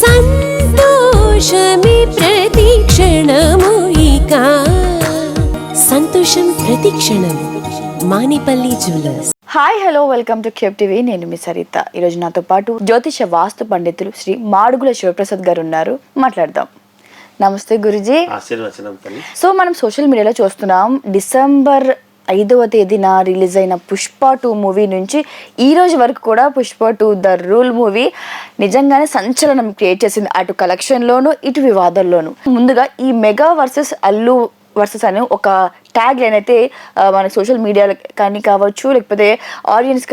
సంతోషమే ప్రతిక్షణము ఇక సంతోషం ప్రతిక్షణం Manipalli jewellers. Hi hello welcome to cube TV. నేను మీ సరిత. ఈరోజు నాతో పాటు జ్యోతిష వాస్తు పండితులు శ్రీ మాడుగుల శివప్రసాద్ గారు ఉన్నారు. మాట్లాడదాం. నమస్తే గురుజీ. సో మనం సోషల్ మీడియాలో చూస్తున్నాం, డిసెంబర్ 5వ తేదీన రిలీజ్ అయిన పుష్ప 2 మూవీ నుంచి ఈ రోజు వరకు కూడా పుష్ప 2 ద రూల్ మూవీ నిజంగానే సంచలనం క్రియేట్ చేసింది, అటు కలెక్షన్లోను ఇటు వివాదాల్లోను. ముందుగా ఈ మెగా వర్సెస్ అల్లు వర్సెస్ అని ఒక ట్యాగ్ లైన్ అయితే మన సోషల్ మీడియాలో కానీ కావచ్చు, లేకపోతే ఆడియన్స్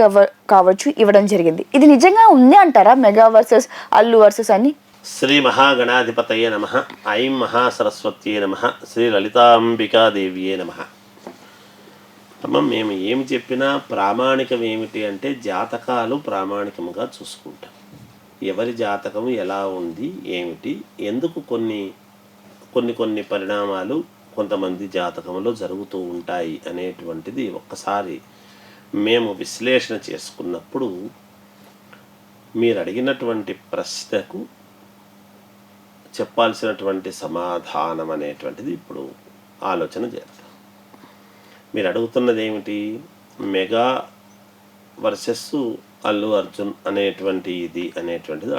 కావచ్చు ఇవ్వడం జరిగింది. ఇది నిజంగా ఉంది అంటారా, మెగా వర్సెస్ అల్లు వర్సెస్ అని? శ్రీ మహాగణాధిపతయే నమః. ఐం మహాసరస్వత్యే నమః. శ్రీ లలితాంబికాదేవియే నమః. అమ్మ, మేము ఏమి చెప్పినా ప్రామాణికం ఏమిటి అంటే జాతకాలు ప్రామాణికముగా చూసుకుంటాం. ఎవరి జాతకం ఎలా ఉంది, ఏమిటి, ఎందుకు కొన్ని పరిణామాలు కొంతమంది జాతకంలో జరుగుతూ ఉంటాయి అనేటువంటిది ఒక్కసారి మేము విశ్లేషణ చేసుకున్నప్పుడు మీరు అడిగినటువంటి ప్రశ్నకు చెప్పాల్సినటువంటి సమాధానం అనేటువంటిది ఇప్పుడు ఆలోచన చేద్దాం. మీరు అడుగుతున్నది ఏమిటి, మెగా వర్సెస్ అల్లు అర్జున్ అనేటువంటిది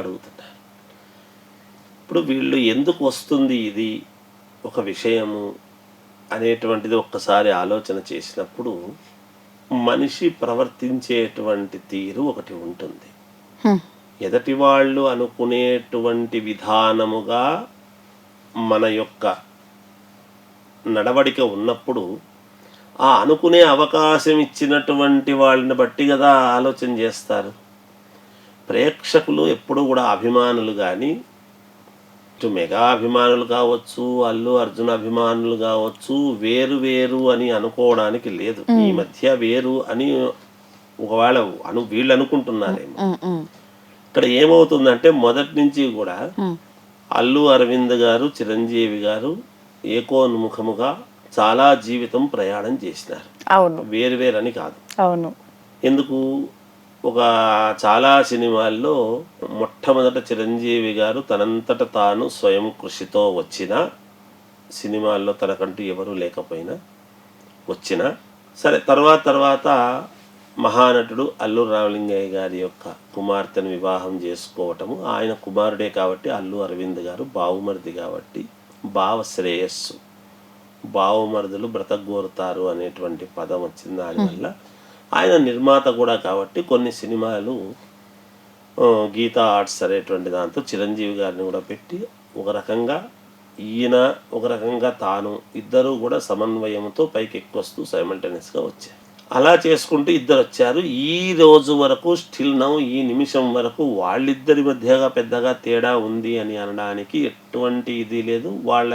అడుగుతున్నారు. ఇప్పుడు వీళ్ళు ఎందుకు వస్తుంది ఇది ఒక విషయము అనేటువంటిది ఒక్కసారి ఆలోచన చేసినప్పుడు మనిషి ప్రవర్తించేటువంటి తీరు ఒకటి ఉంటుంది. ఎదటి వాళ్ళు అనుకునేటువంటి విధానముగా మన యొక్క నడవడిక ఉన్నప్పుడు ఆ అనుకునే అవకాశం ఇచ్చినటువంటి వాళ్ళని బట్టి కదా ఆలోచన చేస్తారు. ప్రేక్షకులు ఎప్పుడు కూడా అభిమానులు కానీ, ఇటు మెగా అభిమానులు కావచ్చు, అల్లు అర్జున్ అభిమానులు కావచ్చు, వేరు అని అనుకోవడానికి లేదు. ఈ మధ్య వేరు అని ఒకవేళ వీళ్ళు అనుకుంటున్నారేమో. ఇక్కడ ఏమవుతుందంటే మొదటి నుంచి కూడా అల్లు అరవింద్ గారు, చిరంజీవి గారు ఏకోన్ముఖముగా చాలా జీవితం ప్రయాణం చేసినారు. అవును, వేరు అని కాదు. అవును. ఎందుకు, చాలా సినిమాల్లో మొట్టమొదట చిరంజీవి గారు తనంతట తాను స్వయం కృషితో వచ్చిన సినిమాల్లో తనకంటూ ఎవరూ లేకపోయినా వచ్చిన సరే, తర్వాత మహానటుడు అల్లు రామలింగయ్య గారి యొక్క కుమార్తెను వివాహం చేసుకోవటము, ఆయన కుమారుడే కాబట్టి అల్లు అరవింద్ గారు బావుమరిది కాబట్టి భావ శ్రేయస్సు, బావుమరుదులు బ్రతకగోరుతారు అనేటువంటి పదం వచ్చింది. దానివల్ల ఆయన నిర్మాత కూడా కాబట్టి కొన్ని సినిమాలు గీతా ఆర్ట్స్ అనేటువంటి దాంతో చిరంజీవి గారిని కూడా పెట్టి ఒక రకంగా ఈయన ఒక రకంగా తాను ఇద్దరు కూడా సమన్వయంతో పైకి ఎక్కువస్తూ సైమల్టేనియస్గా వచ్చారు. అలా చేసుకుంటూ ఇద్దరు వచ్చారు. ఈ రోజు వరకు స్టిల్ నౌ ఈ నిమిషం వరకు వాళ్ళిద్దరి మధ్యగా పెద్దగా తేడా ఉంది అని అనడానికి ఎటువంటి ఇది లేదు. వాళ్ళ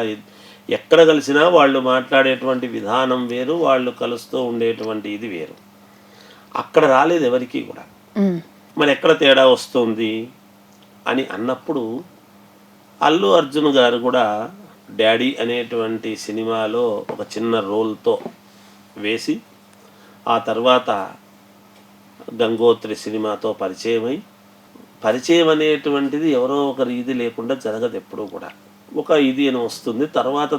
ఎక్కడ కలిసినా వాళ్ళు మాట్లాడేటువంటి విధానం వేరు, వాళ్ళు కలుస్తూ ఉండేటువంటి ఇది వేరు. అక్కడ రాలేదు ఎవరికి కూడా. మరి ఎక్కడ తేడా వస్తుంది అని అన్నప్పుడు అల్లు అర్జున్ గారు కూడా డాడీ అనేటువంటి సినిమాలో ఒక చిన్న రోల్తో వేసి, ఆ తర్వాత గంగోత్రి సినిమాతో పరిచయం అనేటువంటిది ఎవరో ఒకరి ఇది లేకుండా జరగదు ఎప్పుడూ కూడా. ఒక ఇది అని వస్తుంది. తర్వాత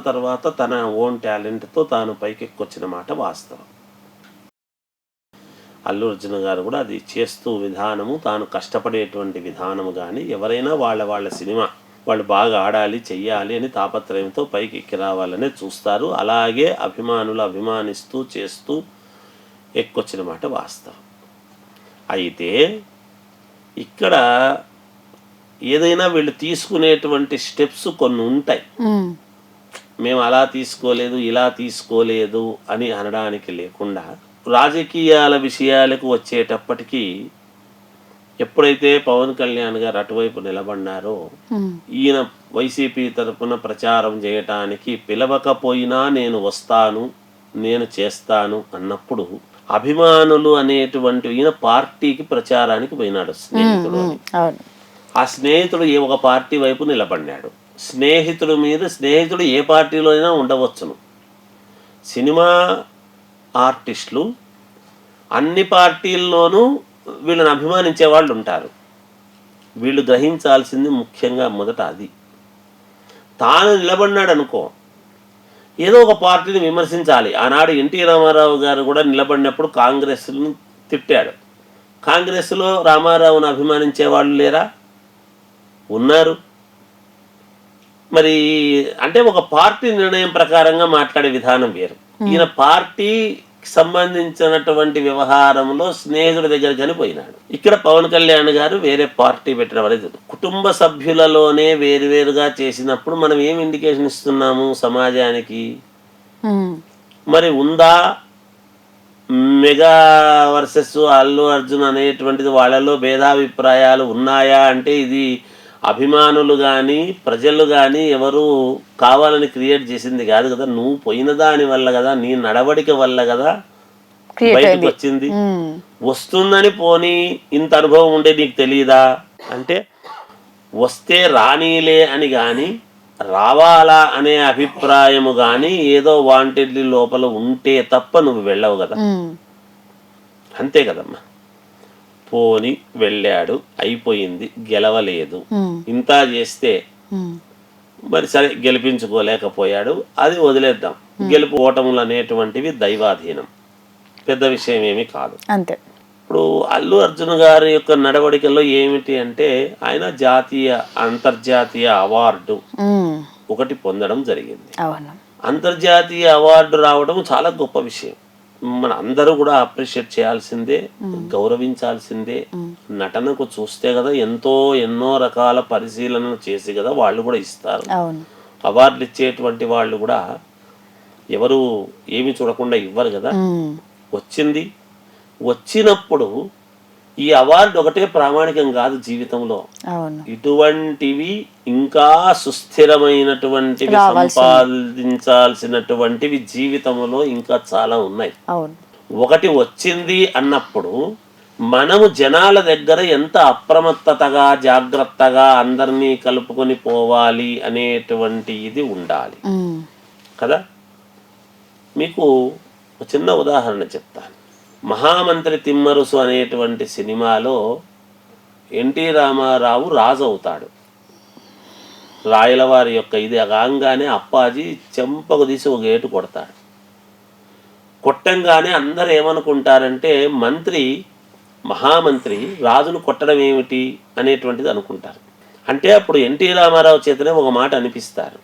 తన ఓన్ టాలెంట్తో తాను పైకెక్కొచ్చిన మాట వాస్తవం. అల్లు అర్జున్ గారు కూడా అది చేస్తూ విధానము, తాను కష్టపడేటువంటి విధానము కానీ, ఎవరైనా వాళ్ళ సినిమా వాళ్ళు బాగా ఆడాలి, చెయ్యాలి అని తాపత్రయంతో పైకి ఎక్కి రావాలనే చూస్తారు. అలాగే అభిమానులు అభిమానిస్తూ చేస్తూ ఎక్కొచ్చిన మాట వాస్తవం. అయితే ఇక్కడ ఏదైనా వీళ్ళు తీసుకునేటువంటి స్టెప్స్ కొన్ని ఉంటాయి. మేము అలా తీసుకోలేదు, ఇలా తీసుకోలేదు అని అనడానికి లేకుండా, రాజకీయాల విషయాలకు వచ్చేటప్పటికీ ఎప్పుడైతే పవన్ కళ్యాణ్ గారు అటువైపు నిలబడినారో, ఈయన వైసీపీ తరఫున ప్రచారం చేయటానికి పిలవకపోయినా నేను వస్తాను, నేను చేస్తాను అన్నప్పుడు అభిమానులు అనేటువంటి ఈయన పార్టీకి ప్రచారానికి పోయినాడు స్నేహితుడు. ఆ స్నేహితుడు ఒక పార్టీ వైపు నిలబడినాడు. స్నేహితుడు ఏ పార్టీలో అయినా ఉండవచ్చును. సినిమా ఆర్టిస్టులు అన్ని పార్టీల్లోనూ వీళ్ళని అభిమానించే వాళ్ళు ఉంటారు. వీళ్ళు గ్రహించాల్సింది ముఖ్యంగా మొదట అది. తాను నిలబడినాడు అనుకో, ఏదో ఒక పార్టీని విమర్శించాలి. ఆనాడు ఎన్టీ రామారావు గారు కూడా నిలబడినప్పుడు కాంగ్రెస్ను తిట్టాడు. కాంగ్రెస్లో రామారావును అభిమానించే వాళ్ళు లేరా? ఉన్నారు. మరి అంటే ఒక పార్టీ నిర్ణయం ప్రకారంగా మాట్లాడే విధానం వేరు. ఈయన పార్టీ సంబంధించినటువంటి వ్యవహారంలో స్నేహితుడి దగ్గర చనిపోయినాడు. ఇక్కడ పవన్ కళ్యాణ్ గారు వేరే పార్టీ పెట్టడం అనేది కుటుంబ సభ్యులలోనే వేరువేరుగా చేసినప్పుడు మనం ఏం ఇండికేషన్ ఇస్తున్నాము సమాజానికి? మరి ఉందా మెగా వర్సెస్ అల్లు అర్జున్ అనేటువంటిది, వాళ్ళలో భేదాభిప్రాయాలు ఉన్నాయా అంటే ఇది అభిమానులు కానీ ప్రజలు కానీ ఎవరు కావాలని క్రియేట్ చేసింది కాదు కదా. నువ్వు పోయిన దాని వల్ల కదా, నీ నడవడిక వల్ల కదా బయటకు వచ్చింది. వస్తుందని పోనీ ఇంత అనుభవం ఉండే నీకు తెలియదా అంటే, వస్తే రానీలే అని కానీ రావాలా అనే అభిప్రాయము కానీ ఏదో వాంటెడ్లీ లోపల ఉంటే తప్ప నువ్వు వెళ్ళవు కదా. అంతే కదమ్మా. పోని వెళ్ళాడు, అయిపోయింది, గెలవలేదు, ఇంత చేస్తే మరి సరే గెలిపించుకోలేకపోయాడు, అది వదిలేద్దాం. గెలుపు ఓటములు అనేటువంటివి దైవాధీనం, పెద్ద విషయం ఏమీ కాదు. అంతే. ఇప్పుడు అల్లు అర్జున్ గారి యొక్క నడవడికల్లో ఏమిటి అంటే, ఆయన జాతీయ అంతర్జాతీయ అవార్డు ఒకటి పొందడం జరిగింది. అంతర్జాతీయ అవార్డు రావడం చాలా గొప్ప విషయం. మన అందరూ కూడా అప్రిషియేట్ చేయాల్సిందే, గౌరవించాల్సిందే. నటనకు చూస్తే కదా ఎన్నో రకాల పరిశీలనలు చేసి కదా వాళ్ళు కూడా ఇస్తారు. అవార్డులు ఇచ్చేటువంటి వాళ్ళు కూడా ఎవరు ఏమి చూడకుండా ఇవ్వరు కదా. వచ్చినప్పుడు ఈ అవార్డు ఒకటే ప్రామాణికం కాదు జీవితంలో. ఇటువంటివి ఇంకా సుస్థిరమైనటువంటివి సంపాదించాల్సినటువంటివి జీవితంలో ఇంకా చాలా ఉన్నాయి. ఒకటి వచ్చింది అన్నప్పుడు మనము జనాల దగ్గర ఎంత అప్రమత్తతగా జాగ్రత్తగా అందరినీ కలుపుకొని పోవాలి అనేటువంటి ఇది ఉండాలి కదా. మీకు ఒక చిన్న ఉదాహరణ చెప్తాను. మహామంత్రి తిమ్మరుసు అనేటువంటి సినిమాలో ఎన్టీ రామారావు రాజు అవుతాడు. రాయలవారి యొక్క ఇది కాగానే అప్పాజీ చెంపకు తీసి ఒక ఏటు కొడతాడు. కొట్టంగానే అందరు ఏమనుకుంటారంటే మహామంత్రి రాజును కొట్టడం ఏమిటి అనేటువంటిది అనుకుంటారు. అంటే అప్పుడు ఎన్టీ రామారావు చేతనే ఒక మాట అనిపిస్తారు.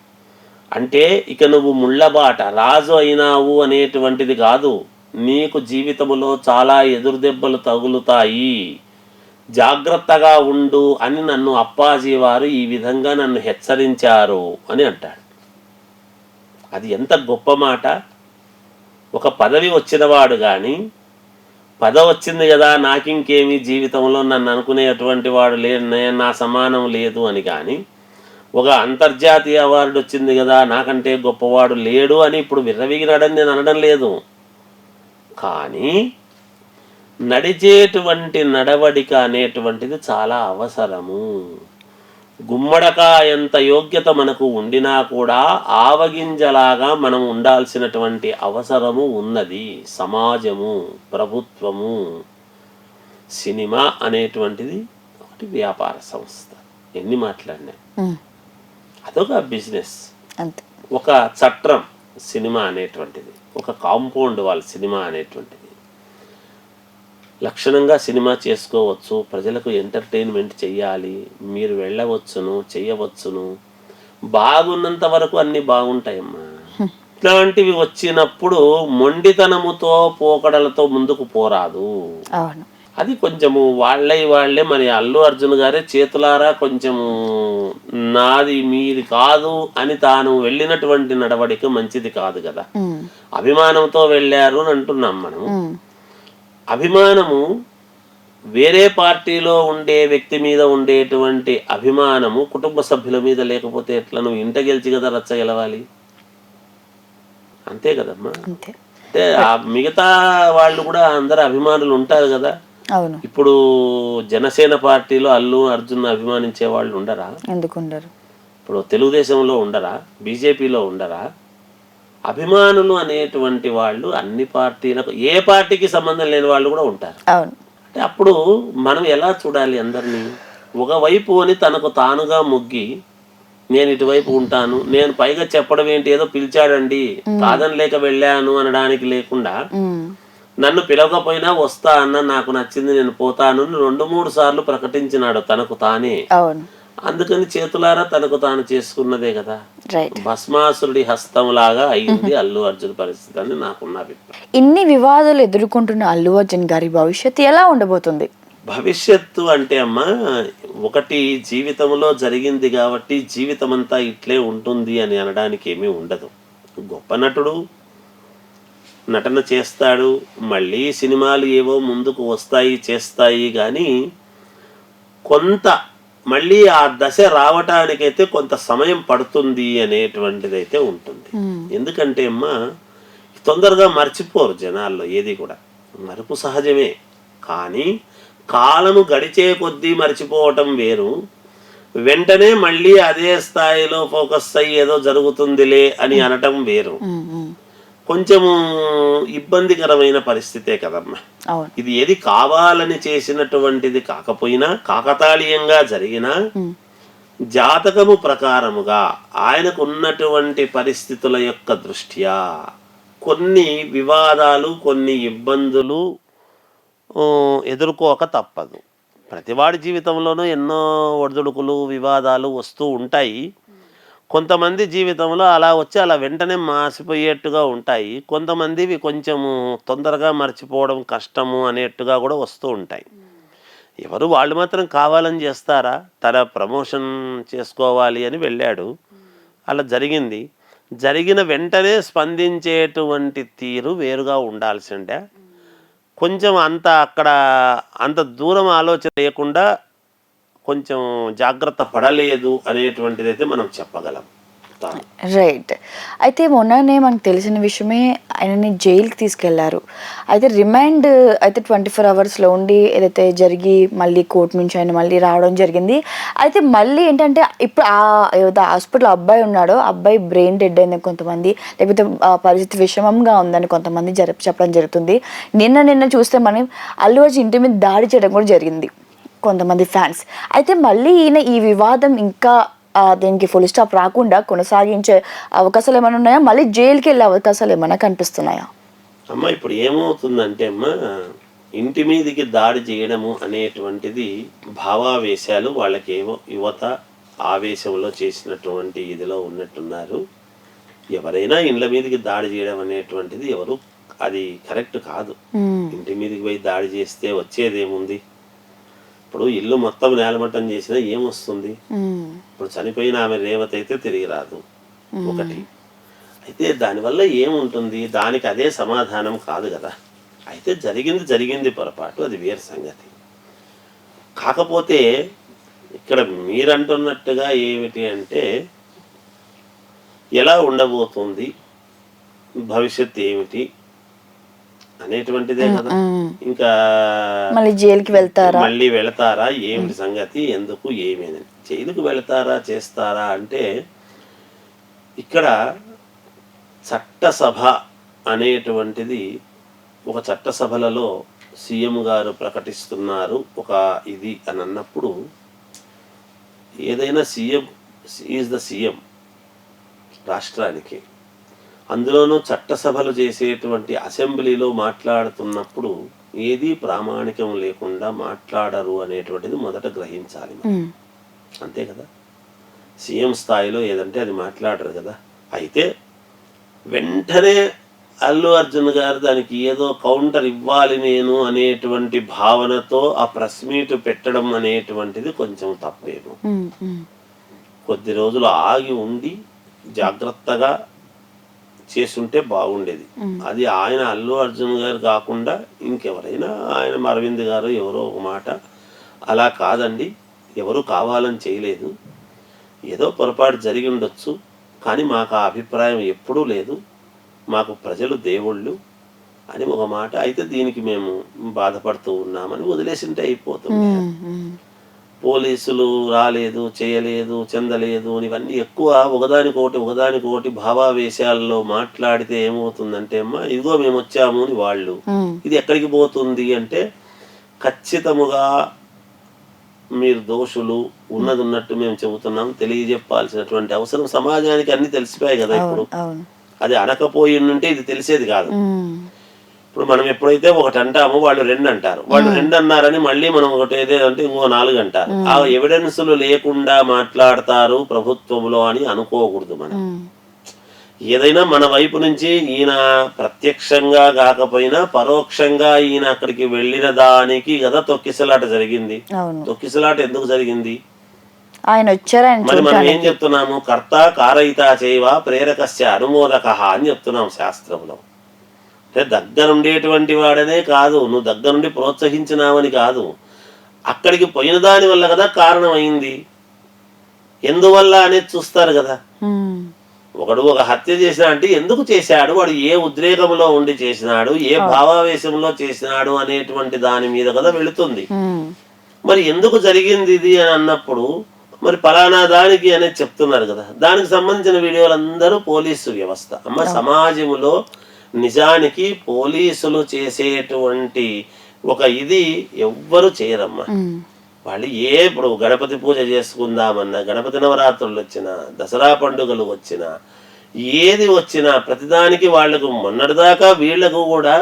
అంటే ఇక నువ్వు ముళ్ళబాట రాజు అయినావు అనేటువంటిది కాదు, నీకు జీవితంలో చాలా ఎదురుదెబ్బలు తగులుతాయి, జాగ్రత్తగా ఉండు అని నన్ను అప్పాజీ వారు ఈ విధంగా నన్ను హెచ్చరించారు అని అంటాడు. అది ఎంత గొప్ప మాట. ఒక పదవి వచ్చినవాడు కానీ పదవి వచ్చింది కదా నాకింకేమీ జీవితంలో నన్ను అనుకునేటువంటి వాడు లేడు, నా సమానం లేదు అని కానీ, ఒక అంతర్జాతీయ అవార్డు వచ్చింది కదా నాకంటే గొప్పవాడు లేడు అని ఇప్పుడు విర్రవీగినాడని నేను అనడం లేదు. కానీ నడిచేటువంటి నడవడిక అనేటువంటిది చాలా అవసరము. గుమ్మడకాయంత యోగ్యత మనకు ఉండినా కూడా ఆవగింజలాగా మనం ఉండాల్సినటువంటి అవసరము ఉన్నది. సమాజము, ప్రభుత్వము, సినిమా అనేటువంటిది ఒకటి వ్యాపార సంస్థ. ఎన్ని మాట్లాడినా అదొక బిజినెస్, ఒక చట్రం సినిమా అనేటువంటిది, ఒక కాంపౌండ్ వాళ్ళ సినిమా అనేటువంటిది. లక్షణంగా సినిమా చేసుకోవచ్చు, ప్రజలకు ఎంటర్టైన్మెంట్ చెయ్యాలి, మీరు వెళ్ళవచ్చును, చెయ్యవచ్చును, బాగున్నంత వరకు అన్నీ బాగుంటాయమ్మా. ఇట్లాంటివి వచ్చినప్పుడు మొండితనముతో పోకడలతో ముందుకు పోరాదు. అది కొంచెము వాళ్ళే మరి అల్లు అర్జున్ గారే చేతులారా కొంచెము నాది మీది కాదు అని తాను వెళ్ళినటువంటి నడవడిక మంచిది కాదు కదా. అభిమానంతో వెళ్ళారు అని అంటున్నాం మనం. అభిమానము వేరే పార్టీలో ఉండే వ్యక్తి మీద ఉండేటువంటి అభిమానము కుటుంబ సభ్యుల మీద లేకపోతే ఎట్లా? నువ్వు ఇంట గెలిచి కదా రచ్చ గెలవాలి, అంతే కదమ్మా. అంటే ఆ మిగతా వాళ్ళు కూడా అందరు అభిమానులు ఉంటారు కదా. ఇప్పుడు జనసేన పార్టీలో అల్లు అర్జున్ అభిమానించే వాళ్ళు ఉండరా? ఎందుకు ఉండరు? ఇప్పుడు తెలుగుదేశంలో ఉండరా? బీజేపీలో ఉండరా? అభిమానులు అనేటువంటి వాళ్ళు అన్ని పార్టీలకు, ఏ పార్టీకి సంబంధం లేని వాళ్ళు కూడా ఉంటారు. అంటే అప్పుడు మనం ఎలా చూడాలి అందరినీ? ఒకవైపు అని తనకు తానుగా మొగ్గి నేను ఇటువైపు ఉంటాను, నేను పైగా చెప్పడం ఏంటి, ఏదో పిలిచాడండి కాదని లేక వెళ్ళాను అనడానికి లేకుండా నన్ను పిలవకపోయినా వస్తా అన్న, నాకు నచ్చింది నేను పోతాను 2-3 సార్లు ప్రకటించినాడు తనకు తానే. అందుకని చేతులారా తనకు తాను చేసుకున్నదే కదా. భస్మాసురుడి హస్తం లాగా అయింది అల్లు అర్జున్ పరిస్థితి అని నాకున్న అభిప్రాయం. ఇన్ని వివాదాలు ఎదుర్కొంటున్న అల్లు అర్జున్ గారి భవిష్యత్తు ఎలా ఉండబోతుంది? భవిష్యత్తు అంటే అమ్మా, ఒకటి జీవితంలో జరిగింది కాబట్టి జీవితం అంతా ఇట్లే ఉంటుంది అని అనడానికి ఏమీ ఉండదు. గొప్ప నటుడు నటన చేస్తాడు, మళ్ళీ సినిమాలు ఏవో ముందుకు వస్తాయి చేస్తాయి, కానీ కొంత మళ్ళీ ఆ దశ రావటానికైతే కొంత సమయం పడుతుంది అనేటువంటిది అయితే ఉంటుంది. ఎందుకంటే అమ్మా తొందరగా మర్చిపోరు జనాల్లో, ఏది కూడా మరుపు సహజమే, కానీ కాలము గడిచే కొద్దీ మర్చిపోవటం వేరు, వెంటనే మళ్ళీ అదే స్థాయిలో ఫోకస్ అయ్యి ఏదో జరుగుతుందిలే అని అనటం వేరు. కొంచెము ఇబ్బందికరమైన పరిస్థితే కదమ్మా ఇది. ఏది కావాలని చేసినటువంటిది కాకపోయినా, కాకతాళీయంగా జరిగినా జాతకము ప్రకారముగా ఆయనకు ఉన్నటువంటి పరిస్థితుల యొక్క దృష్ట్యా కొన్ని వివాదాలు, కొన్ని ఇబ్బందులు ఎదుర్కోక తప్పదు. ప్రతివాడి జీవితంలోనూ ఎన్నో ఒడిదుడుకులు, వివాదాలు వస్తూ ఉంటాయి. కొంతమంది జీవితంలో అలా వచ్చి అలా వెంటనే మాసిపోయేట్టుగా ఉంటాయి, కొంతమందివి కొంచెము తొందరగా మర్చిపోవడం కష్టము అనేట్టుగా కూడా వస్తూ ఉంటాయి. ఎవరు వాళ్ళు మాత్రం కావాలని చేస్తారా? తన ప్రమోషన్ చేసుకోవాలి అని వెళ్ళాడు, అలా జరిగింది. జరిగిన వెంటనే స్పందించేటువంటి తీరు వేరుగా ఉండాల్సిందే. కొంచెం అక్కడ అంత దూరం ఆలోచన లేకుండా కొంచెం జాగ్రత్త పడలేదు అనేటువంటిది అయితే మనం చెప్పగలం. రైట్. అయితే మొన్ననే మనకు తెలిసిన విషయమే, ఆయనని జైలుకి తీసుకెళ్లారు. అయితే రిమాండ్ అయితే 24 అవర్స్లో ఉండి ఏదైతే జరిగి మళ్ళీ కోర్టు నుంచి ఆయన మళ్ళీ రావడం జరిగింది. అయితే మళ్ళీ ఏంటంటే ఇప్పుడు హాస్పిటల్ అబ్బాయి ఉన్నాడో, అబ్బాయి బ్రెయిన్ డెడ్ అయింది కొంతమంది, లేకపోతే పరిస్థితి విషమంగా ఉందని కొంతమంది చెప్పడం జరుగుతుంది. నిన్న చూస్తే మనం అల్లు అర్జున్ ఇంటి మీద దాడి చేయడం కూడా జరిగింది కొంతమంది ఫ్యాన్స్. అయితే మళ్ళీ ఈయన ఈ వివాదం ఇంకా దీనికి ఫుల్ స్టాప్ రాకుండా కొనసాగించే అవకాశాలు ఏమైనా ఉన్నాయా? మళ్ళీ జైలుకి వెళ్ళే అవకాశాలు ఏమైనా కనిపిస్తున్నాయా? అమ్మ ఇప్పుడు ఏమవుతుందంటే అమ్మా, ఇంటి మీదకి దాడి చేయడము అనేటువంటిది భావావేశాలు, వాళ్ళకేమో యువత ఆవేశంలో చేసినటువంటి ఇదిలో ఉన్నట్టున్నారు. ఎవరైనా ఇండ్ల మీదకి దాడి చేయడం అనేటువంటిది అది కరెక్ట్ కాదు. ఇంటి మీదకి పోయి దాడి చేస్తే వచ్చేదేముంది? ఇప్పుడు ఇల్లు మొత్తం నేలమట్టం చేసినా ఏమొస్తుంది? ఇప్పుడు చనిపోయిన ఆమె రేవతి అయితే తిరిగి రాదు ఒకటి. అయితే దానివల్ల ఏముంటుంది? దానికి అదే సమాధానం కాదు కదా. అయితే జరిగింది పొరపాటు, అది వేరు సంగతి. కాకపోతే ఇక్కడ మీరంటున్నట్టుగా ఏమిటి అంటే, ఎలా ఉండబోతుంది భవిష్యత్తు ఏమిటి అనేటువంటిదే కదా. ఇంకా మళ్ళీ వెళతారా ఏమిటి సంగతి, ఎందుకు ఏమేని జైలుకు వెళతారా చేస్తారా అంటే, ఇక్కడ చట్టసభ అనేటువంటిది ఒక చట్టసభలలో సీఎం గారు ప్రకటిస్తున్నారు ఒక ఇది అని అన్నప్పుడు, ఏదైనా సీఎం ఈజ్ ద సీఎం రాష్ట్రానికి, అందులోనూ చట్టసభలు చేసేటువంటి అసెంబ్లీలో మాట్లాడుతున్నప్పుడు ఏది ప్రామాణికం లేకుండా మాట్లాడరు అనేటువంటిది మొదట గ్రహించాలి. అంతే కదా. సీఎం స్థాయిలో ఏదంటే అది మాట్లాడరు కదా. అయితే వెంటనే అల్లు అర్జున్ గారు దానికి ఏదో కౌంటర్ ఇవ్వాలి నేను అనేటువంటి భావనతో ఆ ప్రెస్ మీట్ పెట్టడం అనేటువంటిది కొంచెం తప్పేమో. కొద్ది రోజులు ఆగి ఉండి జాగ్రత్తగా చేసుంటే బాగుండేది. అది ఆయన అల్లు అర్జున్ గారు కాకుండా ఇంకెవరైనా, ఆయన అరవింద్ గారు ఎవరో ఒక మాట, అలా కాదండి, ఎవరు కావాలని చేయలేదు, ఏదో పొరపాటు జరిగి ఉండొచ్చు, కానీ మాకు ఆ అభిప్రాయం ఎప్పుడూ లేదు, మాకు ప్రజలు దేవుళ్ళు అని ఒక మాట. అయితే దీనికి మేము బాధపడుతూ ఉన్నామని వదిలేసింటే అయిపోతుంది. పోలీసులు రాలేదు, చేయలేదు, చెందలేదు ఇవన్నీ ఎక్కువ ఒకదానికొకటి భావావేశాల్లో మాట్లాడితే ఏమవుతుందంటే అమ్మా, ఇదిగో మేము వచ్చాము అని వాళ్ళు, ఇది ఎక్కడికి పోతుంది అంటే ఖచ్చితముగా మీరు దోషులు, ఉన్నది ఉన్నట్టు మేము చెబుతున్నాం, తెలియజెప్పాల్సినటువంటి అవసరం సమాజానికి అన్ని తెలిసిపోయాయి కదా ఇప్పుడు. అది అనకపోయి ఉంటే ఇది తెలిసేది కాదు. ఇప్పుడు మనం ఎప్పుడైతే ఒకటి అంటామో వాళ్ళు 2 అంటారు, వాళ్ళు 2 అన్నారని మళ్ళీ మనం ఒకటి అంటే ఇంకో 4 అంటారు. ఆ ఎవిడెన్సులు లేకుండా మాట్లాడతారు ప్రభుత్వంలో అని అనుకోకూడదు. మనం ఏదైనా మన వైపు నుంచి ఈయన ప్రత్యక్షంగా కాకపోయినా పరోక్షంగా ఈయన అక్కడికి వెళ్ళిన దానికి కదా తొక్కిసలాట జరిగింది. తొక్కిసలాట ఎందుకు జరిగింది? ఆయన వచ్చారు. మరి మనం ఏం చెప్తున్నాము? కర్త కారయిత చేయవ ప్రేరకస్య అనుమోదక అని చెప్తున్నాం శాస్త్రంలో. అంటే దగ్గరుండేటువంటి వాడనే కాదు, నువ్వు దగ్గరుండి ప్రోత్సహించినావని కాదు, అక్కడికి పోయిన దాని వల్ల కదా కారణం అయింది. ఎందువల్ల అనేది చూస్తారు కదా. ఒకడు ఒక హత్య చేసినా అంటే ఎందుకు చేశాడు, వాడు ఏ ఉద్రేకంలో ఉండి చేసినాడు, ఏ భావావేశంలో చేసినాడు అనేటువంటి దాని మీద కదా వెళుతుంది. మరి ఎందుకు జరిగింది ఇది అని అన్నప్పుడు మరి పలానా దానికి అనేది చెప్తున్నారు కదా. దానికి సంబంధించిన వీడియోలు అందరూ పోలీసు వ్యవస్థ అమ్మ. సమాజంలో నిజానికి పోలీసులు చేసేటువంటి ఒక ఇది ఎవ్వరు చేయరమ్మా. వాళ్ళు ఇప్పుడు గణపతి పూజ చేసుకుందామన్నా, గణపతి నవరాత్రులు వచ్చినా, దసరా పండుగలు వచ్చినా, ఏది వచ్చినా ప్రతిదానికి వాళ్లకు మొన్నటిదాకా వీళ్లకు కూడా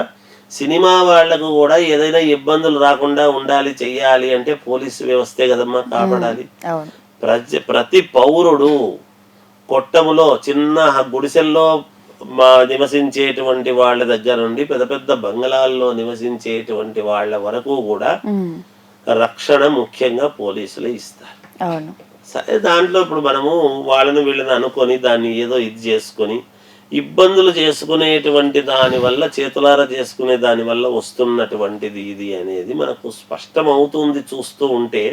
సినిమా వాళ్లకు కూడా ఏదైనా ఇబ్బందులు రాకుండా ఉండాలి, చెయ్యాలి అంటే పోలీసు వ్యవస్థే కదమ్మా కాపాడాలి. ప్రతి పౌరుడు కొట్టములో చిన్న గుడిసెల్లో నివసించేటువంటి వాళ్ళ దగ్గర నుండి పెద్ద పెద్ద బంగళాల్లో నివసించేటువంటి వాళ్ళ వరకు కూడా రక్షణ ముఖ్యంగా పోలీసులే ఇస్తారు. సరే, దాంట్లో ఇప్పుడు మనము వాళ్ళని వీళ్ళని అనుకొని దాన్ని ఏదో ఇది చేసుకొని ఇబ్బందులు చేసుకునేటువంటి దాని వల్ల, చేతులారా చేసుకునే దాని వల్ల వస్తున్నటువంటిది ఇది అనేది మనకు స్పష్టమవుతుంది చూస్తూ ఉంటే.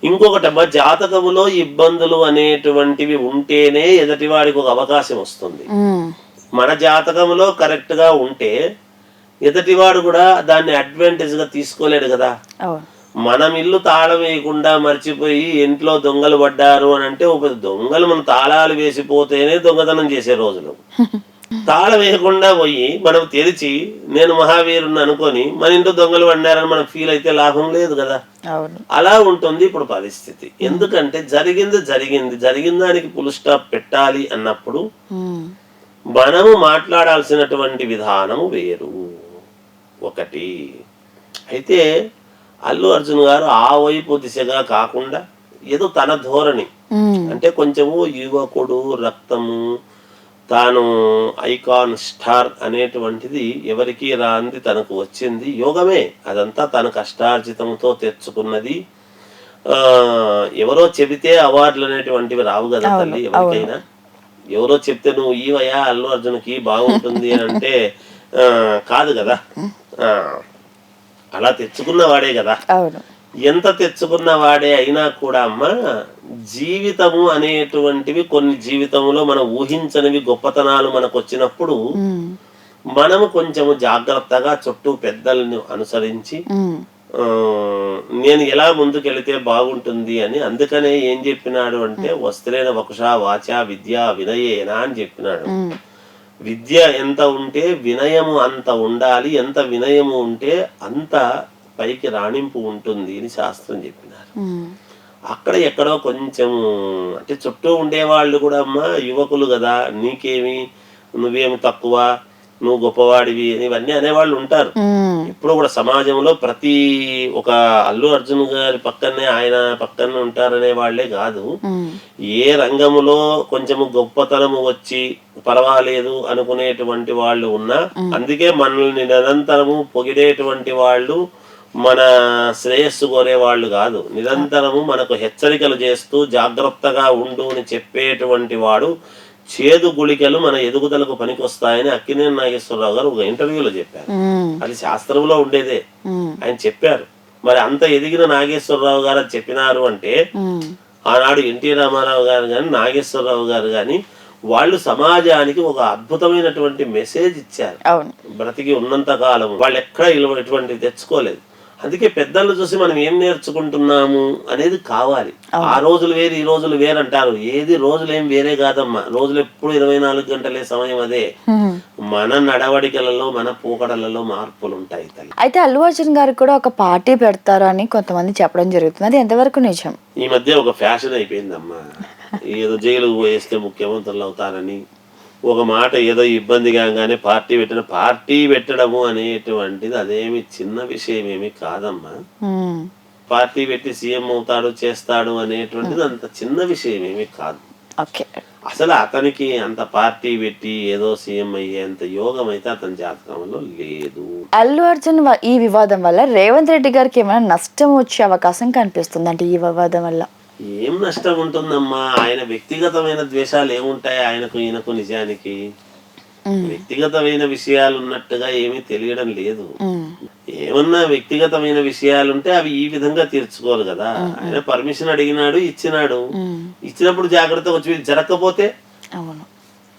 ఇంకొకటమ్మా, జాతకములో ఇబ్బందులు అనేటువంటివి ఉంటేనే ఎదుటివాడికి ఒక అవకాశం వస్తుంది. మన జాతకములో కరెక్ట్ గా ఉంటే ఎదుటివాడు కూడా దాన్ని అడ్వాంటేజ్ గా తీసుకోలేడు కదా. మనం ఇల్లు తాళం వేయకుండా మర్చిపోయి ఇంట్లో దొంగలు పడ్డారు అని అంటే, ఒక దొంగలు మనం తాళాలు వేసిపోతేనే దొంగతనం చేసే రోజులు. తాళం వేయకుండా పోయి మనం తెరిచి నేను మహావీరుని అనుకొని మన ఇంట్లో దొంగలు పడ్డారని మనం ఫీల్ అయితే లాభం లేదు కదా. అలా ఉంటుంది ఇప్పుడు పరిస్థితి. ఎందుకంటే జరిగిన దానికి ఫుల్ స్టాప్ పెట్టాలి అన్నప్పుడు మనము మాట్లాడాల్సినటువంటి విధానము వేరు ఒకటి. అయితే అల్లు అర్జున్ గారు ఆ వైపు దిశగా కాకుండా ఏదో తన ధోరణి అంటే కొంచెము యువకుడు, రక్తము, తాను ఐకాన్ స్టార్ అనేటువంటిది ఎవరికి రాంది తనకు వచ్చింది. యోగమే అదంతా తన కష్టార్జితంతో తెచ్చుకున్నది. ఎవరో చెబితే అవార్డులు అనేటువంటివి రావు కదా తల్లి ఎవరికైనా. ఎవరో చెప్తే నువ్వు ఈవయా అల్లు అర్జున్కి బాగుంటుంది అంటే కాదు కదా. అలా తెచ్చుకున్న వాడే కదా. ఎంత తెచ్చుకున్న వాడే అయినా కూడా అమ్మా, జీవితము అనేటువంటివి కొన్ని జీవితంలో మనం ఊహించనివి గొప్పతనాలు మనకు వచ్చినప్పుడు మనము కొంచెము జాగ్రత్తగా చుట్టూ పెద్దలను అనుసరించి నేను ఎలా ముందుకెళితే బాగుంటుంది అని. అందుకనే ఏం చెప్పినాడు అంటే, వస్త్రేణ వకుషా వాచా విద్యా వినయేనా అని చెప్పినాడు. విద్య ఎంత ఉంటే వినయము అంత ఉండాలి, ఎంత వినయము ఉంటే అంత పైకి రాణింపు ఉంటుంది అని శాస్త్రం చెప్పినారు. అక్కడ ఎక్కడో కొంచెం అంటే చుట్టూ ఉండేవాళ్ళు కూడా అమ్మా యువకులు కదా, నీకేమి, నువ్వేమి తక్కువ, నువ్వు గొప్పవాడివి ఇవన్నీ అనేవాళ్ళు ఉంటారు. ఇప్పుడు కూడా సమాజంలో ప్రతి ఒక అల్లు అర్జున్ గారి పక్కనే ఆయన పక్కనే ఉంటారనే వాళ్లే కాదు, ఏ రంగములో కొంచెము గొప్పతనము వచ్చి పర్వాలేదు అనుకునేటువంటి వాళ్ళు ఉన్నా, అందుకే మనల్ని నిరంతరము పొగిడేటువంటి వాళ్ళు మన శ్రేయస్సు కోరే వాళ్ళు కాదు. నిరంతరము మనకు హెచ్చరికలు చేస్తూ జాగ్రత్తగా ఉండు అని చెప్పేటువంటి వాడు. చేదు గుళికలు మన ఎదుగుదలకు పనికొస్తాయని అక్కినేని నాగేశ్వరరావు గారు ఒక ఇంటర్వ్యూలో చెప్పారు. అది శాస్త్రంలో ఉండేదే, ఆయన చెప్పారు. మరి అంత ఎదిగిన నాగేశ్వరరావు గారు అది చెప్పినారు అంటే, ఆనాడు ఎన్టీ రామారావు గారు కానీ నాగేశ్వరరావు గారు కానీ వాళ్ళు సమాజానికి ఒక అద్భుతమైనటువంటి మెసేజ్ ఇచ్చారు. బ్రతికి ఉన్నంత కాలం వాళ్ళు ఎక్కడ ఇటువంటివి తెచ్చుకోలేదు. అందుకే పెద్దలను చూసి మనం ఏం నేర్చుకుంటున్నాము అనేది కావాలి. ఆ రోజులు వేరు, ఈ రోజులు వేరు అంటారు. ఏది రోజులు ఏం వేరే కాదమ్మా. రోజులు ఎప్పుడు 24 గంటలే సమయం అదే. మన నడవడికలలో మన పోకడలలో మార్పులు ఉంటాయి తల్లి. అయితే అల్లు అర్జున్ గారు కూడా ఒక పార్టీ పెడతారు అని కొంతమంది చెప్పడం జరుగుతుంది, అది ఎంతవరకు నిజం? ఈ మధ్య ఒక ఫ్యాషన్ అయిపోయిందమ్మా, ఏదో జైలుకు పోయేస్తే ముఖ్యమంత్రులు అవుతారని ఒక మాట ఏదో ఇబ్బంది కాగానే పార్టీ పెట్టడము అనేటువంటిది అదేమి చిన్న విషయం ఏమి కాదమ్మా. పార్టీ పెట్టి సీఎం అవుతాడు చేస్తాడు అనేటువంటిది అంత చిన్న విషయం ఏమి కాదు. అసలు అతనికి అంత పార్టీ పెట్టి ఏదో సీఎం అయ్యేంత యోగం అయితే అతని జాతకంలో లేదు. అల్లు అర్జున్ ఈ వివాదం వల్ల రేవంత్ రెడ్డి గారికి ఏమైనా నష్టం వచ్చే అవకాశం కనిపిస్తుంది అంటే ఈ వివాదం వల్ల? ఏం నష్టం ఉంటుందమ్మా, ఆయన వ్యక్తిగతమైన ద్వేషాలు ఏముంటాయి ఆయనకు ఈయనకు? నిజానికి వ్యక్తిగతమైన విషయాలు ఉన్నట్టుగా ఏమీ తెలియడం లేదు. ఏమన్నా వ్యక్తిగతమైన విషయాలుంటే అవి ఈ విధంగా తీర్చుకోరు కదా. ఆయన పర్మిషన్ అడిగినాడు, ఇచ్చినప్పుడు జాగ్రత్తగా వచ్చి జరగకపోతే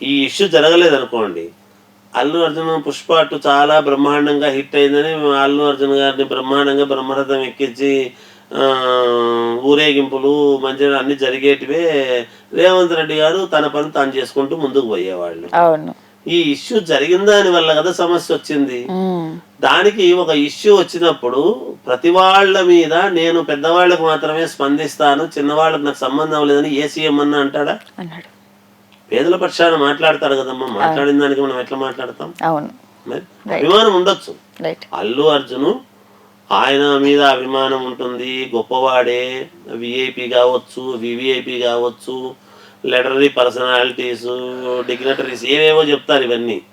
ఈ ఇష్యూ జరగలేదు అనుకోండి. అల్లు అర్జున్ పుష్ప 2 చాలా బ్రహ్మాండంగా హిట్ అయిందని అల్లు అర్జున్ గారిని బ్రహ్మాండంగా బ్రహ్మరథం ఎక్కించి ఊరేగింపులు మంచిగా అన్ని జరిగేటివే. రేవంత్ రెడ్డి గారు తన పని తాను చేసుకుంటూ ముందుకు పోయేవాళ్ళు. ఈ ఇష్యూ జరిగిన దాని వల్ల కదా సమస్య వచ్చింది. దానికి ఒక ఇష్యూ వచ్చినప్పుడు ప్రతి వాళ్ళ మీద నేను పెద్దవాళ్ళకు మాత్రమే స్పందిస్తాను, చిన్నవాళ్ళకు నాకు సంబంధం లేదని ఏ సీఎం అన్నా అంటాడా? పేదల పక్షాన మాట్లాడతాడు కదమ్మా. మాట్లాడిన దానికి మనం ఎట్లా మాట్లాడతాం? అభిమానం ఉండొచ్చు. అల్లు అర్జున్ ఆయన మీద అభిమానం ఉంటుంది, గొప్పవాడే, విఐపి కావచ్చు, వివిఐపి కావచ్చు, లెటరీ పర్సనాలిటీస్, డిగ్నటరీస్ ఏవేవో చెప్తారు.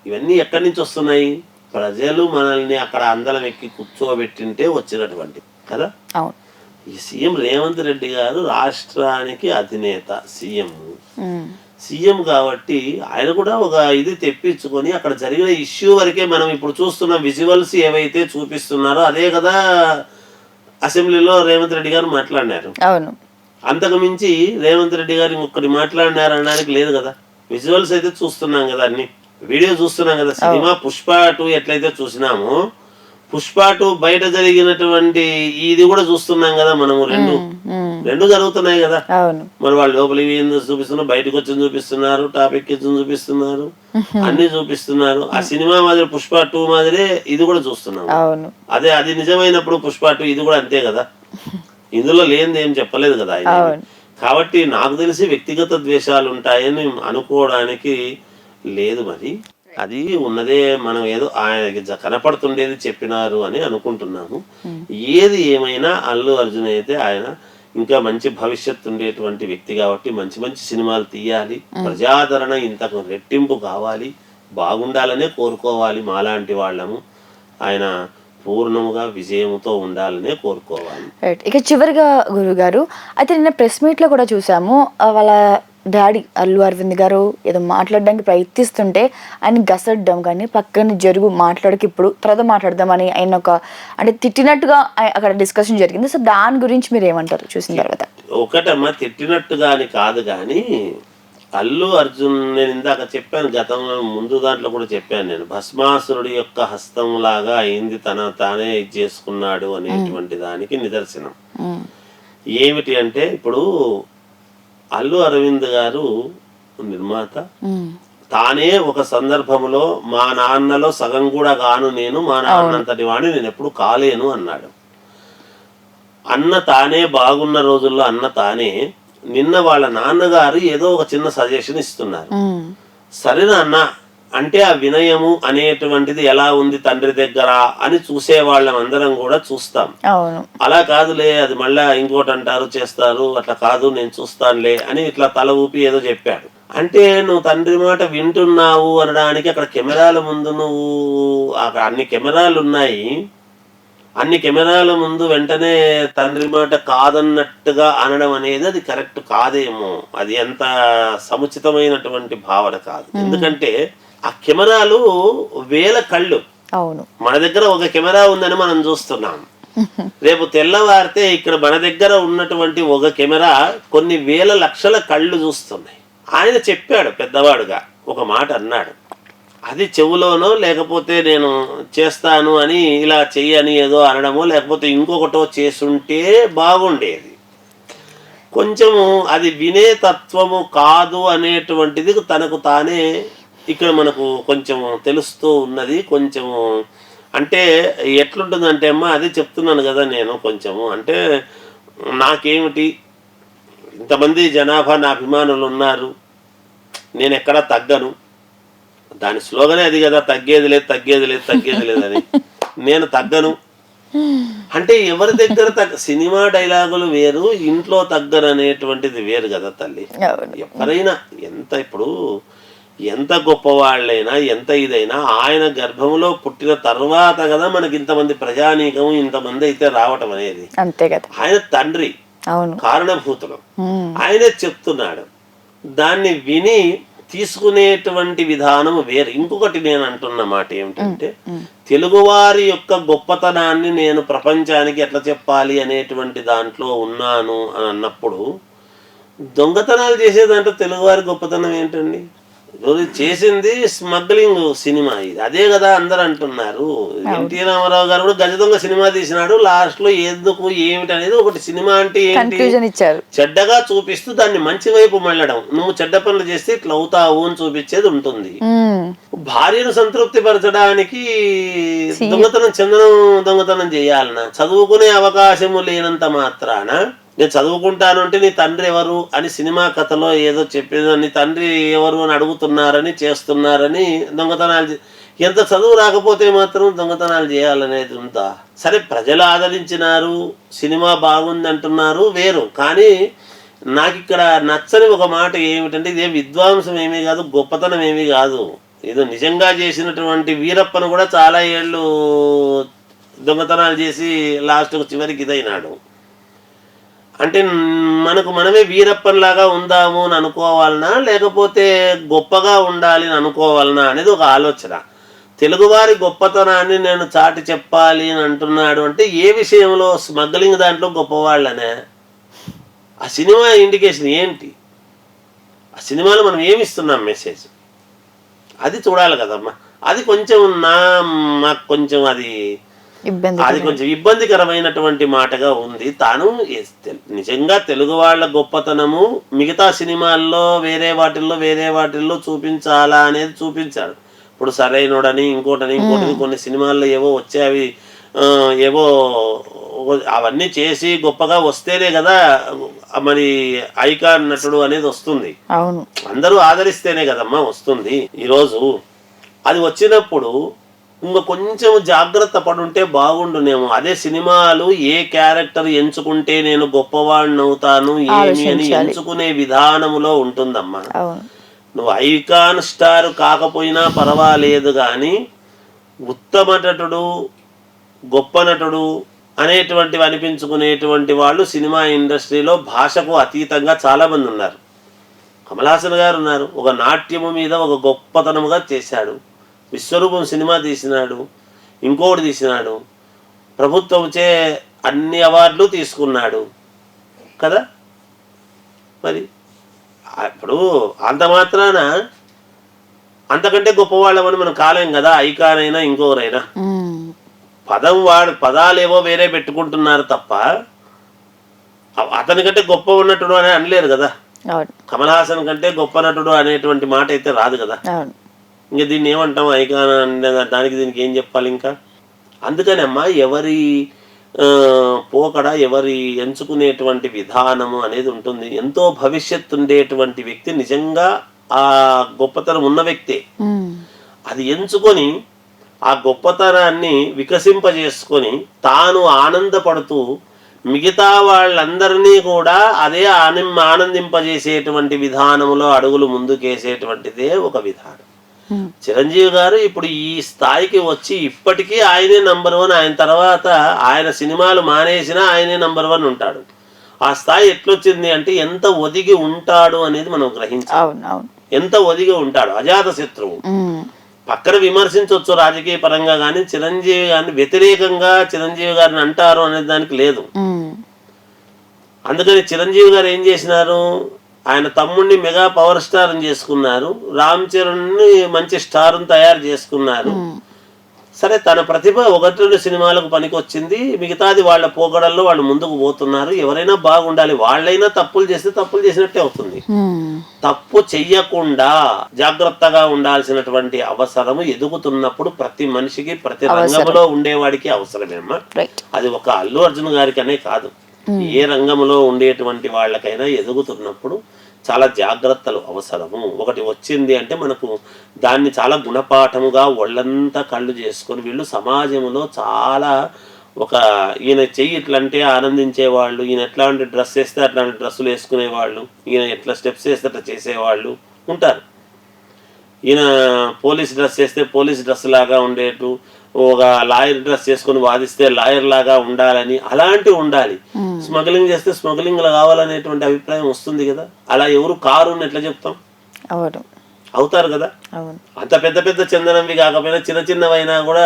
ఇవన్నీ ఎక్కడి నుంచి వస్తున్నాయి? ప్రజలు మనల్ని అక్కడ అందలం ఎక్కి కూర్చోబెట్టింటే వచ్చినటువంటి కదా. ఈ సీఎం రేవంత్ రెడ్డి గారు రాష్ట్రానికి అధినేత, సీఎం కాబట్టి ఆయన కూడా ఒక ఇది తెప్పించుకొని అక్కడ జరిగిన ఇష్యూ వరకే మనం ఇప్పుడు చూస్తున్న విజువల్స్ ఏవైతే చూపిస్తున్నారో అదే కదా అసెంబ్లీలో రేవంత్ రెడ్డి గారు మాట్లాడినారు. అంతకు మించి రేవంత్ రెడ్డి గారు ఇంకొకటి మాట్లాడినారు అనడానికి లేదు కదా. విజువల్స్ అయితే చూస్తున్నాం కదా, అన్ని వీడియో చూస్తున్నాం కదా. సినిమా పుష్ప 2 ఎట్లయితే చూసినామో పుష్ప 2 బయట జరిగినటువంటి ఇది కూడా చూస్తున్నాం కదా మనము. రెండు జరుగుతున్నాయి కదా. మరి వాళ్ళు లోపలికి చూపిస్తున్నారు, బయటకు వచ్చి చూపిస్తున్నారు, టాపిక్ ఇచ్చి చూపిస్తున్నారు, అన్ని చూపిస్తున్నారు. ఆ సినిమా మాదిరి పుష్ప 2 మాదిరే ఇది కూడా చూస్తున్నాం. అదే అది నిజమైనప్పుడు పుష్ప 2 ఇది కూడా అంతే కదా. ఇందులో లేనిది ఏం చెప్పలేదు కదా ఆయన. కాబట్టి నాకు తెలిసి వ్యక్తిగత ద్వేషాలు ఉంటాయని అనుకోవడానికి లేదు. మరి అది ఉన్నదే, మనం ఏదో ఆయనకి కనపడుతుండేది చెప్పినారు అని అనుకుంటున్నాము. ఏది ఏమైనా అల్లు అర్జున్ అయితే ఆయన ఇంకా మంచి భవిష్యత్తు ఉండేటువంటి వ్యక్తి కాబట్టి మంచి మంచి సినిమాలు తీయాలి, ప్రజాదరణ ఇంతకు రెట్టింపు కావాలి, బాగుండాలనే కోరుకోవాలి. మాలాంటి వాళ్ళము ఆయన పూర్ణముగా విజయంతో ఉండాలనే కోరుకోవాలి. ఇక చివరిగా గురుగారు, అయితే నిన్న ప్రెస్ మీట్ లో కూడా చూసాము, వాళ్ళ డాడీ అల్లు అరవింద్ గారు ఏదో మాట్లాడడానికి ప్రయత్నిస్తుంటే ఆయన గసడ్డం కానీ పక్కన జరుగు మాట్లాడక ఇప్పుడు తర్వాత మాట్లాడదామని ఆయన అంటే తిట్టినట్టుగా అక్కడ డిస్కషన్ జరిగింది. సో దాని గురించి మీరు ఏమంటారు చూసిన తర్వాత? ఒకటమ్మా, తిట్టినట్టుగా అని కాదు కానీ అల్లు అర్జున్ నేను ఇందాక చెప్పాను, గతంలో ముందు దాంట్లో కూడా చెప్పాను నేను, భస్మాసురుడి యొక్క హస్తం లాగా అయింది, తానే ఇది చేసుకున్నాడు అనేటువంటి దానికి నిదర్శనం ఏమిటి అంటే, ఇప్పుడు అల్లు అరవింద్ గారు నిర్మాత, తానే ఒక సందర్భంలో మా నాన్నలో సగం కూడా కాను నేను, మా నాన్నంతటి వాడిని నేను ఎప్పుడు కాలేను అన్నాడు. అన్న తానే బాగున్న రోజుల్లో అన్న తానే నిన్న వాళ్ళ నాన్నగారు ఏదో ఒక చిన్న సజెషన్ ఇస్తున్నారు. సరే నాన్న అంటే ఆ వినయము అనేటువంటిది ఎలా ఉంది తండ్రి దగ్గర అని చూసే వాళ్ళం అందరం కూడా చూస్తాం. అలా కాదులే అది మళ్ళా ఇంకోటి అంటారు చేస్తారు, అట్లా కాదు నేను చూస్తానులే అని ఇట్లా తల ఊపి ఏదో చెప్పాడు. అంటే నువ్వు తండ్రి మాట వింటున్నావు అనడానికి అక్కడ కెమెరాల ముందు నువ్వు అన్ని కెమెరాలు ఉన్నాయి, అన్ని కెమెరాల ముందు వెంటనే తండ్రి మాట కాదన్నట్టుగా అనడం అనేది అది కరెక్ట్ కాదేమో, అది ఎంత సముచితమైనటువంటి భావన కాదు. ఎందుకంటే ఆ కెమెరాలు వేల కళ్ళు, మన దగ్గర ఒక కెమెరా ఉందని మనం చూస్తున్నాం, రేపు తెల్లవారితే ఇక్కడ మన దగ్గర ఉన్నటువంటి ఒక కెమెరా కొన్ని వేల లక్షల కళ్ళు చూస్తున్నాయి. ఆయన చెప్పాడు పెద్దవాడుగా ఒక మాట అన్నాడు, అది చెవులోనో లేకపోతే నేను చేస్తాను అని ఇలా చెయ్యని ఏదో అనడమో లేకపోతే ఇంకొకటో చేసుంటే బాగుండేది. కొంచెము అది వినే తత్వము కాదు అనేటువంటిది తనకు తానే ఇక్కడ మనకు కొంచెం తెలుస్తూ ఉన్నది. కొంచెం అంటే ఎట్లుంటుందంటే అమ్మా, అది చెప్తున్నాను కదా నేను. కొంచెము అంటే నాకేమిటి, ఇంతమంది జనాభా నా అభిమానులు ఉన్నారు, నేను ఎక్కడా తగ్గను. దాని స్లోగనే అది కదా, తగ్గేది లేదు తగ్గేది లేదు తగ్గేది లేదు అని. నేను తగ్గను అంటే ఎవరి దగ్గర సినిమా డైలాగులు వేరు, ఇంట్లో తగ్గరు అనేటువంటిది వేరు కదా తల్లి. ఎవరైనా ఇప్పుడు ఎంత గొప్పవాళ్ళైనా ఎంత ఇదైనా ఆయన గర్భంలో పుట్టిన తర్వాత కదా మనకి ఇంతమంది ప్రజానీకం ఇంతమంది అయితే రావటం అనేది. అంతే కదా, ఆయన తండ్రి కారణభూతులు, ఆయనే చెప్తున్నాడు. దాన్ని విని తీసుకునేటువంటి విధానం వేరు. ఇంకొకటి నేను అంటున్న మాట ఏమిటంటే, తెలుగువారి యొక్క గొప్పతనాన్ని నేను ప్రపంచానికి ఎట్లా చెప్పాలి అనేటువంటి దాంట్లో ఉన్నాను అని అన్నప్పుడు, దొంగతనాలు చేసేదంటే తెలుగువారి గొప్పతనం ఏంటండి? చేసింది స్మగ్లింగ్ సినిమా, ఇది అదే కదా అందరు అంటున్నారు. ఎన్టీ రామారావు గారు కూడా గజ దొంగ సినిమా తీసినాడు, లాస్ట్ లో ఎందుకు ఏమిటి అనేది ఒకటి. సినిమా అంటే ఏంటి, చెడ్డగా చూపిస్తూ దాన్ని మంచి వైపు మళ్ళడం. నువ్వు చెడ్డ పనులు చేస్తే ఇట్లా అవుతావు అని చూపించేది ఉంటుంది. భార్యను సంతృప్తి పరచడానికి చందనం దొంగతనం చేయాలన్నా, చదువుకునే అవకాశము లేనంత మాత్రాన నేను చదువుకుంటాను అంటే నీ తండ్రి ఎవరు అని సినిమా కథలో ఏదో చెప్పేది, నీ తండ్రి ఎవరు అని అడుగుతున్నారని చేస్తున్నారని దొంగతనాలు. ఎంత చదువు రాకపోతే మాత్రం దొంగతనాలు చేయాలనేది ఉందా? సరే, ప్రజలు ఆదరించినారు, సినిమా బాగుంది అంటున్నారు వేరు. కానీ నాకు ఇక్కడ నచ్చని ఒక మాట ఏమిటంటే, ఇదే విద్వాంసం ఏమీ కాదు, గొప్పతనం ఏమీ కాదు. ఏదో నిజంగా చేసినటువంటి వీరప్పను కూడా చాలా ఏళ్ళు దొంగతనాలు చేసి లాస్ట్కు చివరికి ఇదైనాడు. అంటే మనకు మనమే వీరప్పన్లాగా ఉందాము అని అనుకోవాలనా, లేకపోతే గొప్పగా ఉండాలి అని అనుకోవాలనా అనేది ఒక ఆలోచన. తెలుగువారి గొప్పతనాన్ని నేను చాటి చెప్పాలి అని అంటున్నాడు అంటే ఏ విషయంలో? స్మగ్లింగ్ దాంట్లో గొప్పవాళ్ళనే. ఆ సినిమా ఇండికేషన్ ఏంటి? ఆ సినిమాలో మనం ఏమిస్తున్నాం మెసేజ్, అది చూడాలి కదమ్మా. అది కొంచెం నాకు కొంచెం అది కొంచెం ఇబ్బందికరమైనటువంటి మాటగా ఉంది. తాను నిజంగా తెలుగు వాళ్ళ గొప్పతనము మిగతా సినిమాల్లో వేరే వాటిల్లో చూపించాలా అనేది చూపించాడు. ఇప్పుడు సరైనోడని ఇంకోటని కొన్ని సినిమాల్లో ఏవో వచ్చేవి, ఏవో అవన్నీ చేసి గొప్పగా వస్తేనే కదా మరి ఐకాన్ నటుడు అనేది వస్తుంది. అందరూ ఆదరిస్తేనే కదమ్మా వస్తుంది. ఈరోజు అది వచ్చినప్పుడు ఇంకా కొంచెం జాగ్రత్త పడుంటే బాగుండునేమో. అదే సినిమాలు ఏ క్యారెక్టర్ ఎంచుకుంటే నేను గొప్పవాడిని అవుతాను ఏమి అని ఎంచుకునే విధానములో ఉంటుందమ్మా. నువ్వు ఐకాన్ స్టార్ కాకపోయినా పర్వాలేదు, కానీ ఉత్తమ నటుడు గొప్ప నటుడు అనేటువంటివి అనిపించుకునేటువంటి వాళ్ళు సినిమా ఇండస్ట్రీలో భాషకు అతీతంగా చాలా మంది ఉన్నారు. కమల్ హాసన్ గారు ఉన్నారు, ఒక నాట్యము మీద ఒక గొప్పతనముగా చేశాడు. విశ్వరూపం సినిమా తీసినాడు, ఇంకోటి తీసినాడు, ప్రభుత్వంచే అన్ని అవార్డులు తీసుకున్నాడు కదా. మరి ఇప్పుడు అంత మాత్రాన అంతకంటే గొప్పవాళ్ళమని మనం కాలేం కదా. ఐకాన్ అయినా ఇంకోరైనా పదాలేవో వేరే పెట్టుకుంటున్నారు తప్ప అతనికంటే గొప్ప ఉన్నట్టుడు అని అనలేరు కదా. కమల్ హాసన్ కంటే గొప్ప నటుడు అనేటువంటి మాట అయితే రాదు కదా. ఇంకా దీన్ని ఏమంటాం, ఐకాన్ దానికి దీనికి ఏం చెప్పాలి ఇంకా. అందుకని అమ్మా, ఎవరి పోకడ ఎవరి ఎంచుకునేటువంటి విధానము అనేది ఉంటుంది. ఎంతో భవిష్యత్తు ఉండేటువంటి వ్యక్తి నిజంగా ఆ గొప్పతనం ఉన్న వ్యక్తే. అది ఎంచుకొని ఆ గొప్పతనాన్ని వికసింపజేసుకొని తాను ఆనందపడుతూ మిగతా వాళ్ళందరినీ కూడా అదే ఆనందింపజేసేటువంటి విధానంలో అడుగులు ముందుకేసేటువంటిదే ఒక విధానం. చిరంజీవి గారు ఇప్పుడు ఈ స్థాయికి వచ్చి ఇప్పటికీ ఆయనే నంబర్ 1. ఆయన తర్వాత ఆయన సినిమాలు మానేసినా ఆయనే నంబర్ 1 ఉంటాడు. ఆ స్థాయి ఎట్లొచ్చింది అంటే ఎంత ఒదిగి ఉంటాడు అనేది మనం గ్రహించాలి. ఎంత ఒదిగి ఉంటాడు, అజాత శత్రువు. పక్కన విమర్శించవచ్చు రాజకీయ పరంగా, కానీ చిరంజీవి గారిని వ్యతిరేకంగా చిరంజీవి గారిని అంటారు అనే దానికి లేదు. అందుకని చిరంజీవి గారు ఏం చేసినారు, ఆయన తమ్ముడిని మెగా పవర్ స్టార్ అని చేసుకున్నారు, రామ్ చరణ్ని మంచి స్టార్ని తయారు చేసుకున్నారు. సరే తన ప్రతిభ 1-2 సినిమాలకు పనికి వచ్చింది, మిగతాది వాళ్ళ పోగడల్లో వాళ్ళు ముందుకు పోతున్నారు. ఎవరైనా బాగుండాలి, వాళ్ళైనా తప్పులు చేస్తే తప్పులు చేసినట్టే అవుతుంది. తప్పు చెయ్యకుండా జాగ్రత్తగా ఉండాల్సినటువంటి అవసరం ఎదుగుతున్నప్పుడు ప్రతి మనిషికి ప్రతి రంగంలో ఉండేవాడికి అవసరమేమ్మా. అది ఒక అల్లు అర్జున్ గారికి అనే కాదు, ఏ రంగంలో ఉండేటువంటి వాళ్ళకైనా ఎదుగుతున్నప్పుడు చాలా జాగ్రత్తలు అవసరము. ఒకటి వచ్చింది అంటే మనకు దాన్ని చాలా గుణపాఠముగా ఒళ్ళంతా కళ్ళు చేసుకొని వీళ్ళు సమాజంలో చాలా ఒక ఈయన చెయ్యి ఇట్లంటే ఆనందించేవాళ్ళు, ఈయన ఎట్లాంటి డ్రెస్ వేస్తే అట్లాంటి డ్రెస్సులు వేసుకునేవాళ్ళు, ఈయన ఎట్లా స్టెప్స్ వేస్తే అట్లా చేసేవాళ్ళు ఉంటారు. ఈయన పోలీస్ డ్రెస్ వేస్తే పోలీస్ డ్రెస్ లాగా ఉండేటు, ఒక లాయర్ డ్రెస్ చేసుకొని వాదిస్తే లాయర్ లాగా ఉండాలని అలాంటివి ఉండాలి. స్మగ్లింగ్ చేస్తే స్మగ్లింగ్ కావాలనేటువంటి అభిప్రాయం వస్తుంది కదా. అలా ఎవరు కారు ఎట్లా చెప్తాం, అవుతారు కదా. అంత పెద్ద పెద్ద చందనంవి కాకపోయినా చిన్న చిన్నవైనా కూడా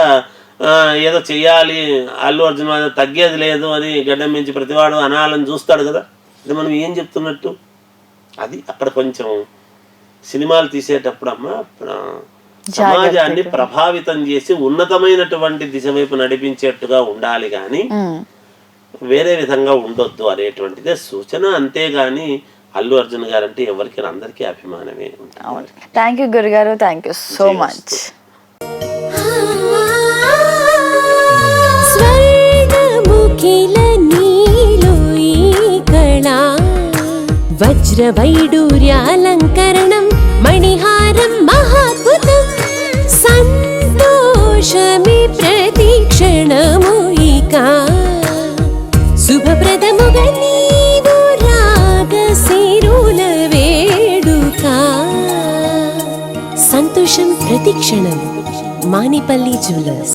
ఏదో చెయ్యాలి, అల్లు అర్జున్ తగ్గేది లేదు అని గడ్డం మించి ప్రతివాడు అనాలని చూస్తాడు కదా. ఇది మనం ఏం చెప్తున్నట్టు, అది అక్కడ కొంచెం సినిమాలు తీసేటప్పుడు అమ్మా సమాజాన్ని ప్రభావితం చేసి ఉన్నతమైనటువంటి దిశ వైపు నడిపించేట్టుగా ఉండాలి కానీ వేరే విధంగా ఉండొద్దు అనేటువంటిదే సూచన. అంతేగాని అల్లు అర్జున్ గారు అంటే ఎవరికి అందరికీ అభిమానమే ఉంటుంది. థ్యాంక్ యూ గురుగారు, థ్యాంక్ యూ సో మచ్. వజ్రవైడూర్యాలంకరణం మణిహారం మహాద్భుతం సంతోషమే ప్రతిక్షణము ఇక శుభప్రదముగా నీవు రాగసిరుల వేడుక సంతోషం ప్రతిక్షణం మానిపల్లి జ్యువెలర్స్.